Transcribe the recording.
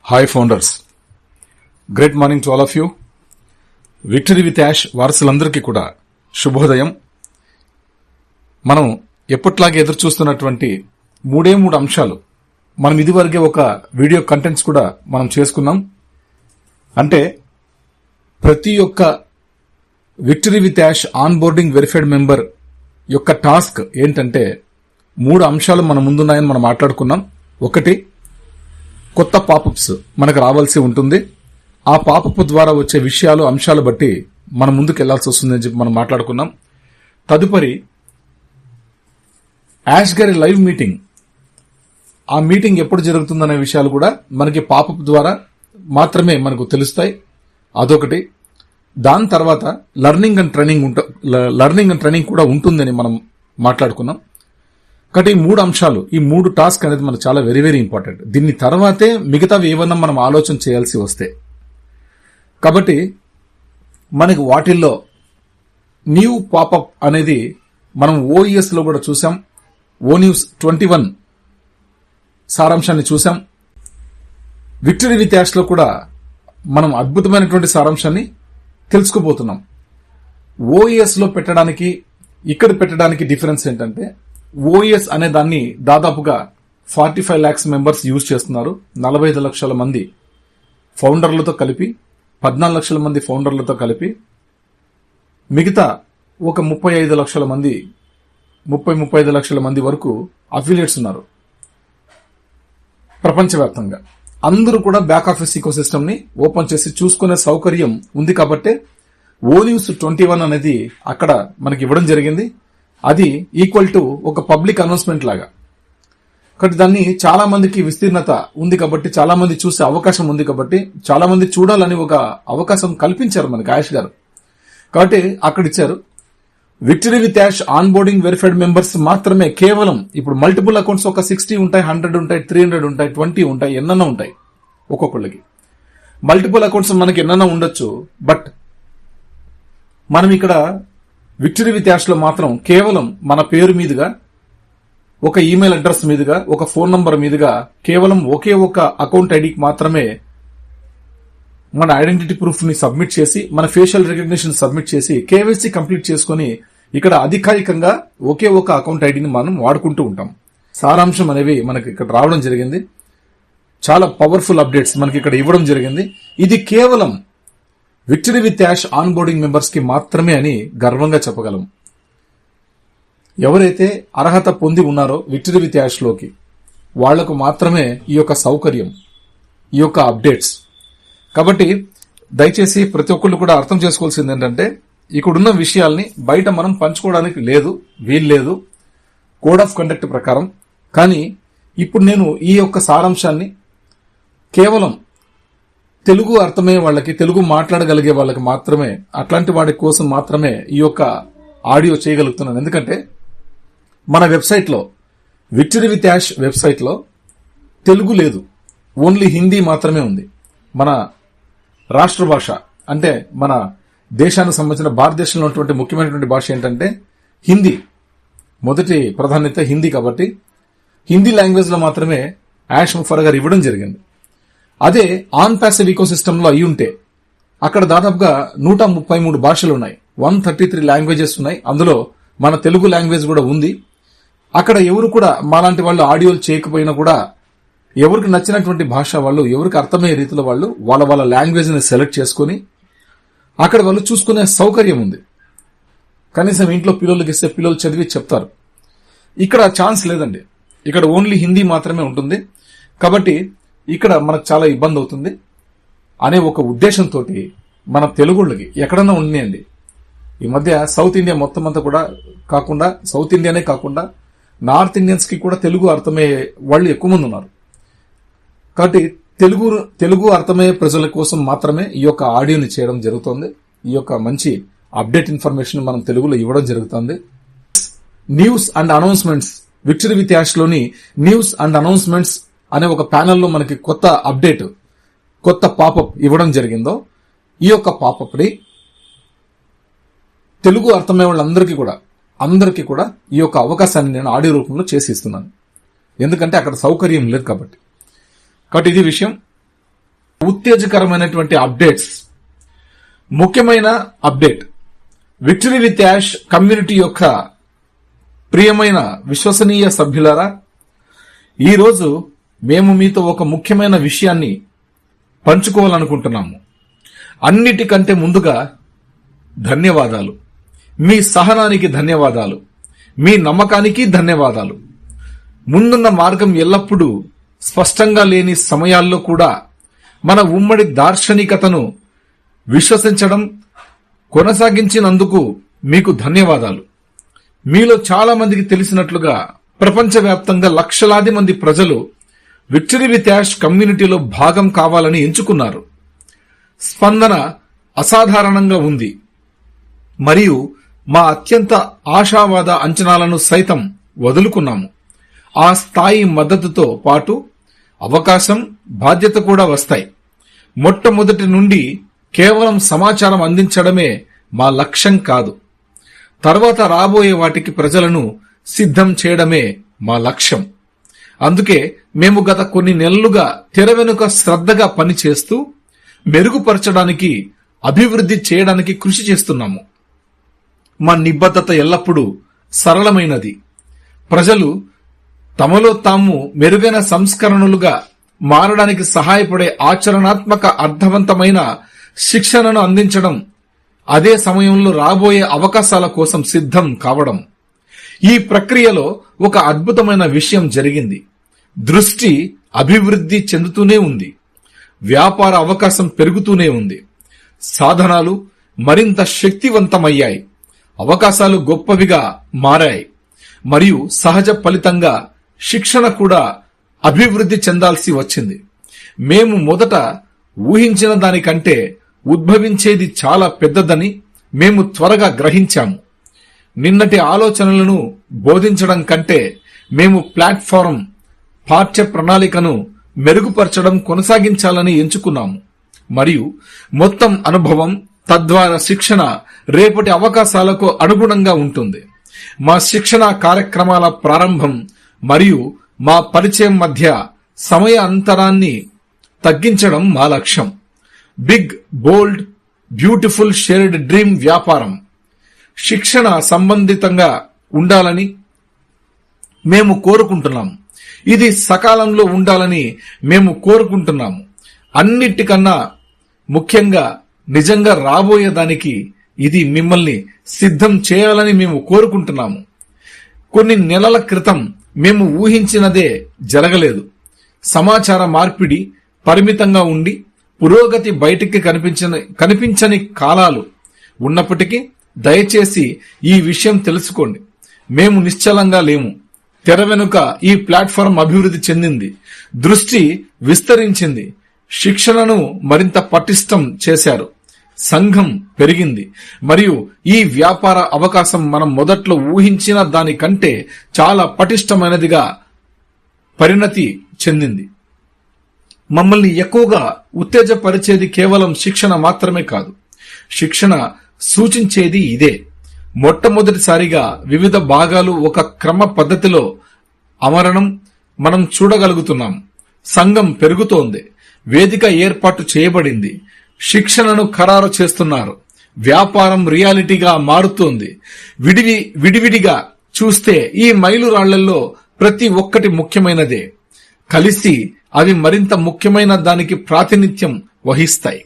Hi founders, great morning to all of you. Victory with Yash వారసులందరికీ కూడా శుభోదయం. మనం ఎప్పట్లాగే ఎదురు చూస్తున్నటువంటి మూడే అంశాలు మనం ఇదివరకే ఒక వీడియో కంటెంట్స్ కూడా మనం చేసుకున్నాం. అంటే ప్రతి ఒక్క victory with Yash onboarding verified member యొక్క టాస్క్ ఏంటంటే 3 అంశాలు మన ముందున్నాయని మనం మాట్లాడుకున్నాం. ఒకటి, కొత్త పాపప్స్ మనకు రావాల్సి ఉంటుంది. ఆ పాపప్ ద్వారా వచ్చే విషయాలు, అంశాలు బట్టి మనం ముందుకు వెళ్లాల్సి వస్తుందని చెప్పి మనం మాట్లాడుకున్నాం. తదుపరి యాష్ గారి లైవ్ మీటింగ్, ఆ మీటింగ్ ఎప్పుడు జరుగుతుందనే విషయాలు కూడా మనకి పాపప్ ద్వారా మాత్రమే మనకు తెలుస్తాయి. అదొకటి. దాని తర్వాత లర్నింగ్ అండ్ ట్రైనింగ్ కూడా ఉంటుందని మనం మాట్లాడుకున్నాం. కాబట్టి ఈ 3 అంశాలు, ఈ 3 టాస్క్ అనేది మనకు చాలా వెరీ వెరీ ఇంపార్టెంట్. దీని తర్వాతే మిగతావి ఏమన్నా మనం ఆలోచన చేయాల్సి వస్తే, కాబట్టి మనకి వాటిల్లో న్యూ పాపప్ అనేది మనం ఓఈఎస్ లో కూడా చూసాం. ఓ న్యూస్ 21 సారాంశాన్ని చూసాం. విక్టరీ విత్ యాష్ లో కూడా మనం అద్భుతమైనటువంటి సారాంశాన్ని తెలుసుకోబోతున్నాం. ఓఈఎస్ లో పెట్టడానికి, ఇక్కడ పెట్టడానికి డిఫరెన్స్ ఏంటంటే, ఓఎస్ అనే దాన్ని దాదాపుగా 45 lakhs మెంబర్స్ యూజ్ చేస్తున్నారు. 45 లక్షల మంది ఫౌండర్లతో కలిపి, 14 లక్షల మంది ఫౌండర్లతో కలిపి, మిగతా ఒక 35 లక్షల మంది, 35 లక్షల మంది వరకు అఫిలియేట్స్ ఉన్నారు ప్రపంచవ్యాప్తంగా. అందరూ కూడా బ్యాక్ ఆఫీస్ ఈకోసిస్టమ్ ని ఓపెన్ చేసి చూసుకునే సౌకర్యం ఉంది. కాబట్టి ఓ న్యూస్ 21 అనేది అక్కడ మనకి ఇవ్వడం జరిగింది. అది ఈక్వల్ టు ఒక పబ్లిక్ అనౌన్స్మెంట్ లాగా. కాబట్టి దాన్ని చాలా మందికి విస్తీర్ణత ఉంది కాబట్టి, చాలా మంది చూసే అవకాశం ఉంది కాబట్టి, చాలా మంది చూడాలని ఒక అవకాశం కల్పించారు మనకి యాష్ గారు. కాబట్టి అక్కడ ఇచ్చారు. Victory with Yash onboarding verified members మాత్రమే. కేవలం ఇప్పుడు మల్టిపుల్ అకౌంట్స్ ఒక 60 ఉంటాయి, 100 ఉంటాయి, 300 ఉంటాయి, 20 ఉంటాయి, ఎన్నన్నా ఉంటాయి. ఒక్కొక్కళ్ళకి మల్టిపుల్ అకౌంట్స్ మనకి ఎన్నన్నా ఉండొచ్చు. బట్ మనం ఇక్కడ విక్టరీ విత్ యాష్ లో మాత్రం కేవలం మన పేరు మీదుగా, ఒక ఈమెయిల్ అడ్రస్ మీదుగా, ఒక ఫోన్ నంబర్ మీదుగా, కేవలం ఒకే ఒక అకౌంట్ ఐడికి మాత్రమే మన ఐడెంటిటీ ప్రూఫ్ ని సబ్మిట్ చేసి, మన ఫేషియల్ రికగ్నిషన్ సబ్మిట్ చేసి, కేవైసీ కంప్లీట్ చేసుకుని ఇక్కడ అధికారికంగా ఒకే ఒక అకౌంట్ ఐడిని మనం వాడుకుంటూ ఉంటాం. సారాంశం అనేవి మనకి ఇక్కడ రావడం జరిగింది. చాలా పవర్ఫుల్ అప్డేట్స్ మనకి ఇక్కడ ఇవ్వడం జరిగింది. ఇది కేవలం victory with Yash onboarding members కి మాత్రమే అని గర్వంగా చెప్పగలం. ఎవరైతే అర్హత పొంది ఉన్నారో విక్టరీ విత్ యాష్ లోకి, వాళ్లకు మాత్రమే ఈ యొక్క సౌకర్యం, ఈ యొక్క అప్డేట్స్. కాబట్టి దయచేసి ప్రతి ఒక్కళ్ళు కూడా అర్థం చేసుకోవాల్సింది ఏంటంటే, ఇక్కడున్న విషయాల్ని బయట మనం పంచుకోవడానికి వీల్లేదు కోడ్ ఆఫ్ కండక్ట్ ప్రకారం. కానీ ఇప్పుడు నేను ఈ యొక్క సారాంశాన్ని కేవలం తెలుగు అర్థమయ్యే వాళ్ళకి, తెలుగు మాట్లాడగలిగే వాళ్ళకి మాత్రమే, అట్లాంటి వాడి కోసం మాత్రమే ఈ యొక్క ఆడియో చేయగలుగుతున్నాను. ఎందుకంటే మన వెబ్సైట్లో, విక్టరీ విత్ యాష్ వెబ్సైట్లో తెలుగు లేదు, ఓన్లీ హిందీ మాత్రమే ఉంది. మన రాష్ట్ర భాష అంటే మన దేశానికి సంబంధించిన, భారతదేశంలో ఉన్నటువంటి ముఖ్యమైనటువంటి భాష ఏంటంటే హిందీ. మొదటి ప్రాధాన్యత హిందీ. కాబట్టి హిందీ లాంగ్వేజ్ లో మాత్రమే యాష్ ముఫర్ గారు ఇవ్వడం జరిగింది. అదే ఆన్ ప్యాసివ్ ఈకోసిస్టమ్ లో అయి ఉంటే అక్కడ దాదాపుగా 133 భాషలు ఉన్నాయి, 133 లాంగ్వేజెస్ ఉన్నాయి. అందులో మన తెలుగు లాంగ్వేజ్ కూడా ఉంది. అక్కడ ఎవరు కూడా మాలాంటి వాళ్ళు ఆడియోలు చేయకపోయినా కూడా, ఎవరికి నచ్చినటువంటి భాష వాళ్ళు, ఎవరికి అర్థమయ్యే రీతిలో వాళ్ళు వాళ్ళ లాంగ్వేజ్ ని సెలెక్ట్ చేసుకుని అక్కడ వాళ్ళు చూసుకునే సౌకర్యం ఉంది. కనీసం ఇంట్లో పిల్లలకి ఇస్తే పిల్లలు చదివి చెప్తారు. ఇక్కడ ఛాన్స్ లేదండి. ఇక్కడ ఓన్లీ హిందీ మాత్రమే ఉంటుంది. కాబట్టి ఇక్కడ మనకు చాలా ఇబ్బంది అవుతుంది అనే ఒక ఉద్దేశంతో మన తెలుగుళ్ళకి ఎక్కడన్నా ఉన్నాయండి. ఈ మధ్య సౌత్ ఇండియా మొత్తం అంతా కూడా కాకుండా, సౌత్ ఇండియానే కాకుండా నార్త్ ఇండియన్స్ కి కూడా తెలుగు అర్థమయ్యే వాళ్ళు ఎక్కువ మంది ఉన్నారు. కాబట్టి తెలుగు అర్థమయ్యే ప్రజల కోసం మాత్రమే ఈ యొక్క ఆడియోని చేయడం జరుగుతుంది. ఈ యొక్క మంచి అప్డేట్ ఇన్ఫర్మేషన్ మనం తెలుగులో ఇవ్వడం జరుగుతుంది. News and announcements, victory with Yash లోని న్యూస్ అండ్ అనౌన్స్మెంట్స్ అనే ఒక ప్యానెల్లో మనకి కొత్త అప్డేట్, కొత్త పాపప్ ఇవ్వడం జరిగిందో, ఈ యొక్క పాపప్ ని తెలుగు అర్థమయ్యే వాళ్ళందరికీ కూడా ఈ యొక్క అవకాశాన్ని నేను ఆడియో రూపంలో చేసి ఇస్తున్నాను. ఎందుకంటే అక్కడ సౌకర్యం లేదు కాబట్టి. ఇది విషయం. ఉత్తేజకరమైనటువంటి అప్డేట్స్. ముఖ్యమైన update, victory with Yash community యొక్క ప్రియమైన విశ్వసనీయ సభ్యులారా, ఈరోజు మేము మీతో ఒక ముఖ్యమైన విషయాన్ని పంచుకోవాలనుకుంటున్నాము. అన్నిటికంటే ముందుగా ధన్యవాదాలు. మీ సహనానికి ధన్యవాదాలు, మీ నమ్మకానికి ధన్యవాదాలు. ముందున్న మార్గం ఎల్లప్పుడూ స్పష్టంగా లేని సమయాల్లో కూడా మన ఉమ్మడి దార్శనికతను విశ్వసించడం కొనసాగించినందుకు మీకు ధన్యవాదాలు. మీలో చాలా మందికి తెలిసినట్లుగా ప్రపంచవ్యాప్తంగా లక్షలాది మంది ప్రజలు విక్టరీ విత్ యాష్ కమ్యూనిటీలో భాగం కావాలని ఎంచుకున్నారు. స్పందన అసాధారణంగా ఉంది మరియు మా అత్యంత ఆశావాద అంచనాలను సైతం వదులుకున్నాము. ఆ స్థాయి మద్దతుతో పాటు అవకాశం, బాధ్యత కూడా వస్తాయి. మొట్టమొదటి నుండి కేవలం సమాచారం అందించడమే మా లక్ష్యం కాదు. తర్వాత రాబోయే వాటికి ప్రజలను సిద్ధం చేయడమే మా లక్ష్యం. అందుకే మేము గత కొన్ని నెలలుగా తెర వెనుక శ్రద్ధగా పనిచేస్తూ మెరుగుపరచడానికి, అభివృద్ధి చేయడానికి కృషి చేస్తున్నాము. మా నిబద్ధత ఎల్లప్పుడూ సరళమైనది. ప్రజలు తమలో తాము మెరుగైన సంస్కరణలుగా మారడానికి సహాయపడే ఆచరణాత్మక, అర్థవంతమైన శిక్షణను అందించడం, అదే సమయంలో రాబోయే అవకాశాల కోసం సిద్ధం కావడం. ఈ ప్రక్రియలో ఒక అద్భుతమైన విషయం జరిగింది. దృష్టి అభివృద్ధి చెందుతూనే ఉంది. వ్యాపార అవకాశం పెరుగుతూనే ఉంది. సాధనాలు మరింత శక్తివంతమయ్యాయి. అవకాశాలు గొప్పవిగా మారాయి. మరియు సహజ ఫలితంగా శిక్షణ కూడా అభివృద్ధి చెందాల్సి వచ్చింది. మేము మొదట ఊహించిన దానికంటే ఉద్భవించేది చాలా పెద్దదని మేము త్వరగా గ్రహించాము. నిన్నటి ఆలోచనలను బోధించడం కంటే మేము ప్లాట్ఫారం, పాఠ్య ప్రణాళికను మెరుగుపరచడం కొనసాగించాలని ఎంచుకున్నాము. మరియు మొత్తం అనుభవం, తద్వారా శిక్షణ రేపటి అవకాశాలకు అనుగుణంగా ఉంటుంది. మా శిక్షణ కార్యక్రమాల ప్రారంభం మరియు మా పరిచయం మధ్య సమయ అంతరాన్ని తగ్గించడం మా లక్ష్యం. బిగ్, బోల్డ్, బ్యూటిఫుల్ షేర్డ్ డ్రీమ్ వ్యాపారం శిక్షణ సంబంధితంగా ఉండాలని మేము కోరుకుంటున్నాము. ఇది సకాలంలో ఉండాలని మేము కోరుకుంటున్నాము. అన్నిటికన్నా ముఖ్యంగా నిజంగా రాబోయేదానికి ఇది మిమ్మల్ని సిద్ధం చేయాలని మేము కోరుకుంటున్నాము. కొన్ని నెలల క్రితం మేము ఊహించినదే జరగలేదు. సమాచార మార్పిడి పరిమితంగా ఉండి పురోగతి బయటికి కనిపించని కాలాలు ఉన్నప్పటికీ దయచేసి ఈ విషయం తెలుసుకోండి. మేము నిశ్చలంగా లేము. తెర వెనుక ఈ ప్లాట్ఫారం అభివృద్ధి చెందింది, దృష్టి విస్తరించింది, శిక్షణను మరింత పటిష్టం చేశారు, సంఘం పెరిగింది మరియు ఈ వ్యాపార అవకాశం మనం మొదట్లో ఊహించిన దానికంటే చాలా పటిష్టమైనదిగా పరిణతి చెందింది. మమ్మల్ని ఎక్కువగా ఉత్తేజపరిచేది కేవలం శిక్షణ మాత్రమే కాదు. శిక్షణ సూచించేది ఇదే. మొట్టమొదటిసారిగా వివిధ భాగాలు ఒక క్రమ పద్ధతిలో అమరణం మనం చూడగలుగుతున్నాం. సంఘం పెరుగుతోంది, వేదిక ఏర్పాటు చేయబడింది, శిక్షణను ఖరారు చేస్తున్నారు, వ్యాపారం రియాలిటీగా మారుతోంది. విడివిడిగా చూస్తే ఈ మైలురాళ్లలో ప్రతి ఒక్కటి ముఖ్యమైనదే. కలిసి అవి మరింత ముఖ్యమైన దానికి ప్రాతినిధ్యం వహిస్తాయి.